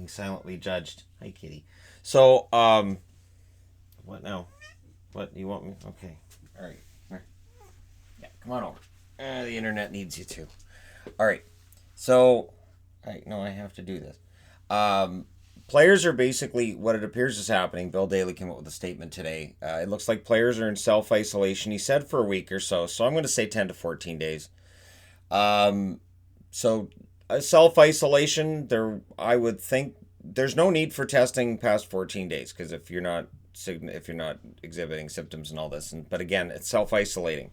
being silently judged. Hi, kitty. So, what now? What, you want me? Okay. All right. Yeah, come on over. The internet needs you too. All right. So, I have to do this. Um, Players are basically what it appears is happening. Bill Daly came up with a statement today. It looks like players are in self isolation. He said for a week or so. So I'm going to say 10 to 14 days. Um, so self isolation, I would think there's no need for testing past 14 days because if you're not exhibiting symptoms and all this. But again, it's self isolating.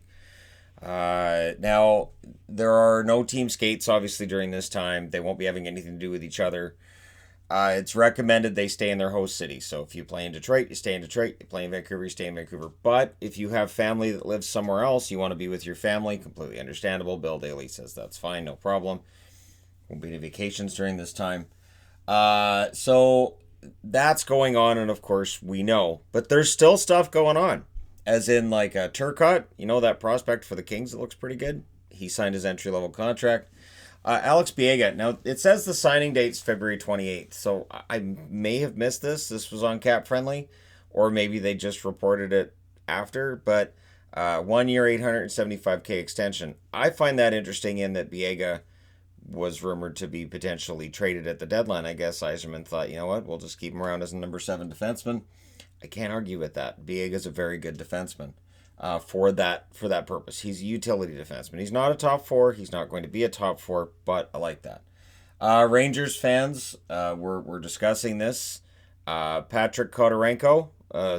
Now, there are no team skates, obviously, during this time. They won't be having anything to do with each other. It's recommended they stay in their host city. So if you play in Detroit, you stay in Detroit. You play in Vancouver, you stay in Vancouver. But if you have family that lives somewhere else, you want to be with your family, completely understandable. Bill Daly says that's fine, no problem. Won't be any vacations during this time. So that's going on, and of course, we know. But there's still stuff going on. As in, like Turcotte, that prospect for the Kings that looks pretty good. He signed his entry level contract. Alex Biega. Now, it says the signing date's February 28th, so I may have missed this. This was on Cap Friendly, or maybe they just reported it after, but 1 year, $875K extension. I find that interesting in that Biega was rumored to be potentially traded at the deadline. I guess Yzerman thought, you know what, we'll just keep him around as a number 7 defenseman. I can't argue with that. Biega's a very good defenseman for that purpose. He's a utility defenseman. He's not a top 4. He's not going to be a top 4, but I like that. Rangers fans, we're discussing this. Patrick Kodorenko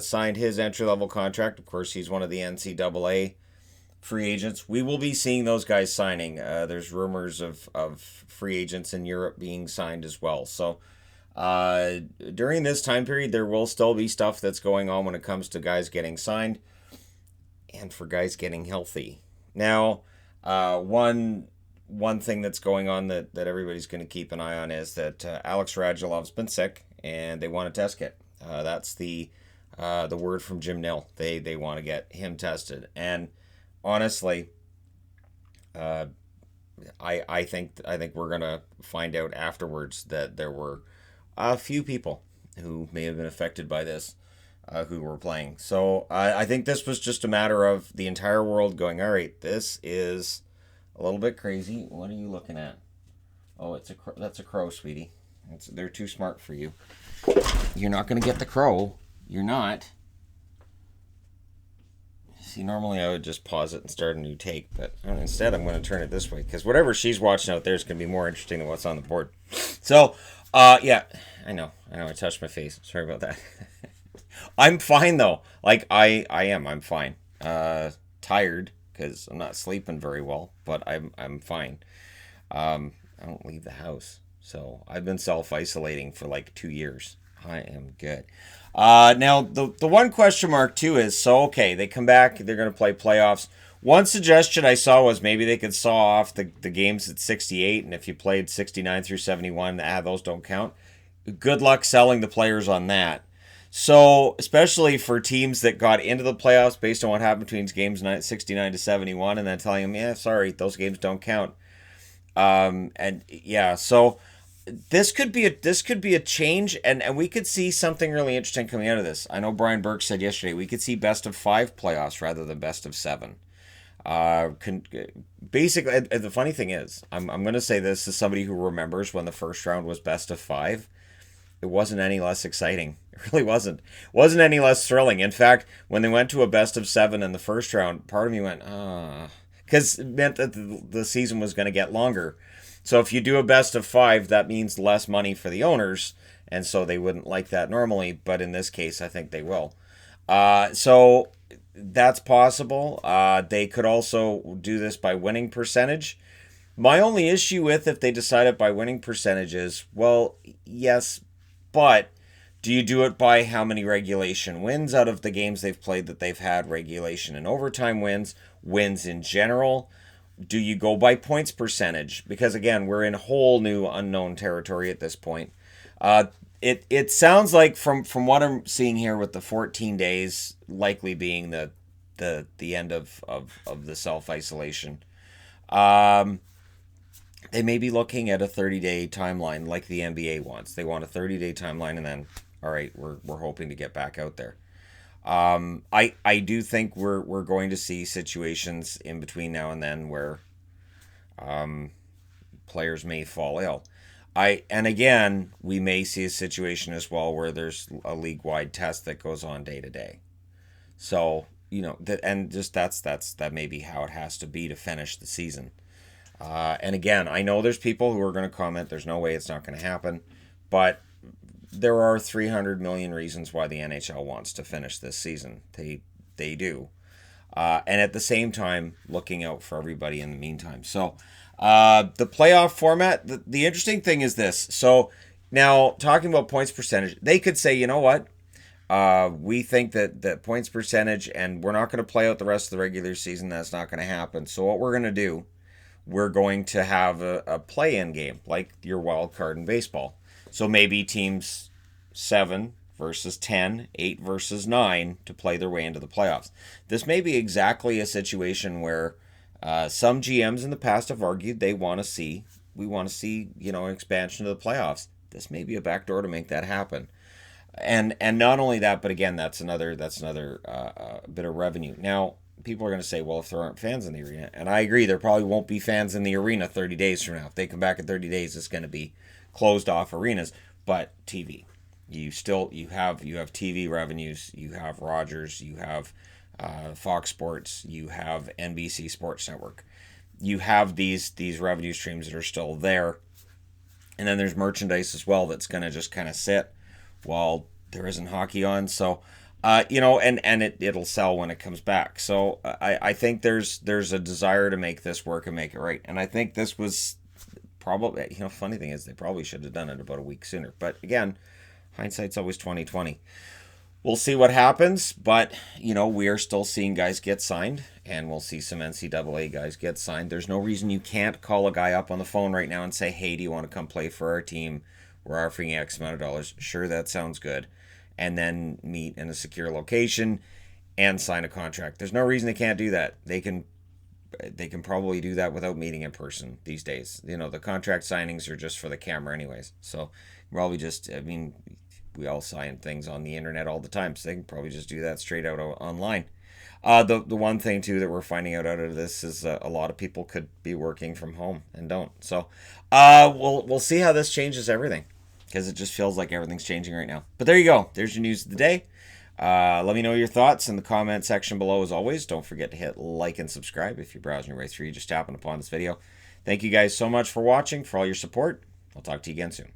signed his entry-level contract. Of course, he's one of the NCAA free agents. We will be seeing those guys signing. There's rumors of free agents in Europe being signed as well. So during this time period, there will still be stuff that's going on when it comes to guys getting signed and for guys getting healthy. Now, one thing that's going on that everybody's going to keep an eye on is that Alex Radulov's been sick and they want a test kit. That's the word from Jim Nill. They want to get him tested. And honestly, I think we're gonna find out afterwards that there were a few people who may have been affected by this, who were playing. So I think this was just a matter of the entire world going, all right, this is a little bit crazy. What are you looking at? Oh, that's a crow, sweetie. They're too smart for you. You're not gonna get the crow. You're not. See, normally I would just pause it and start a new take, but instead I'm going to turn it this way because whatever she's watching out there is going to be more interesting than what's on the board. So, yeah, I know, I touched my face. Sorry about that. I'm fine though. Like I'm fine. Tired because I'm not sleeping very well, but I'm fine. I don't leave the house, so I've been self-isolating for like 2 years. I am good. Now, the one question mark, too, is, so, okay, they come back, they're going to play playoffs. One suggestion I saw was maybe they could saw off the games at 68, and if you played 69 through 71, those don't count. Good luck selling the players on that. So, especially for teams that got into the playoffs based on what happened between games 69 to 71, and then telling them, yeah, sorry, those games don't count. And, yeah, so this could be a change, and we could see something really interesting coming out of this. I know Brian Burke said yesterday we could see best of 5 playoffs rather than best of 7. Basically, the funny thing is, I'm going to say this as somebody who remembers when the first round was best of 5. It wasn't any less exciting. It really wasn't. It wasn't any less thrilling. In fact, when they went to a best of 7 in the first round, part of me went, because it meant that the season was going to get longer. So if you do a best of 5, that means less money for the owners, and so they wouldn't like that normally, but in this case, I think they will. So that's possible. They could also do this by winning percentage. My only issue with if they decide it by winning percentage is, well, yes, but do you do it by how many regulation wins out of the games they've played that they've had regulation and overtime wins in general? Do you go by points percentage? Because again, we're in whole new unknown territory at this point. It sounds like from what I'm seeing here with the 14 days likely being the end of the self-isolation. they may be looking at a 30-day timeline like the NBA wants. They want a 30-day timeline, and then, all right, we're hoping to get back out there. I do think we're going to see situations in between now and then where players may fall ill. And again, we may see a situation as well where there's a league wide test that goes on day to day. So and just that may be how it has to be to finish the season. And again, I know there's people who are going to comment, there's no way it's not going to happen, but there are 300 million reasons why the NHL wants to finish this season. They do. And at the same time, looking out for everybody in the meantime. So the playoff format, the interesting thing is this. So now talking about points percentage, they could say, you know what? We think that points percentage, and we're not going to play out the rest of the regular season. That's not going to happen. So what we're going to do, we're going to have a play-in game, like your wild card in baseball. So maybe teams 7 versus 10, 8 versus 9 to play their way into the playoffs. This may be exactly a situation where some GMs in the past have argued we want to see, an expansion of the playoffs. This may be a backdoor to make that happen. And not only that, but again, that's another bit of revenue. Now, people are going to say, well, if there aren't fans in the arena, and I agree, there probably won't be fans in the arena 30 days from now. If they come back in 30 days, it's going to be closed off arenas. But TV, you have TV revenues, you have Rogers, you have Fox Sports, you have NBC Sports Network, you have these revenue streams that are still there, and then there's merchandise as well that's going to just kind of sit while there isn't hockey on. So and it'll sell when it comes back. So I think there's a desire to make this work and make it right. And I think this was probably, funny thing is they probably should have done it about a week sooner. But again, hindsight's always 20/20. We'll see what happens, but we are still seeing guys get signed, and we'll see some NCAA guys get signed. There's no reason you can't call a guy up on the phone right now and say, hey, do you want to come play for our team? We're offering X amount of dollars. Sure, that sounds good. And then meet in a secure location and sign a contract. There's no reason they can't do that. They can probably do that without meeting in person these days. The contract signings are just for the camera anyways. So probably we all sign things on the internet all the time, so they can probably just do that straight out online. The one thing too that we're finding out of this is a lot of people could be working from home and don't. So we'll see how this changes everything, because it just feels like everything's changing right now. But there you go. There's your news of the day. Let me know your thoughts in the comment section below as always. Don't forget to hit like and subscribe if you're browsing your way through, just tapping upon this video. Thank you guys so much for watching, for all your support. I'll talk to you again soon.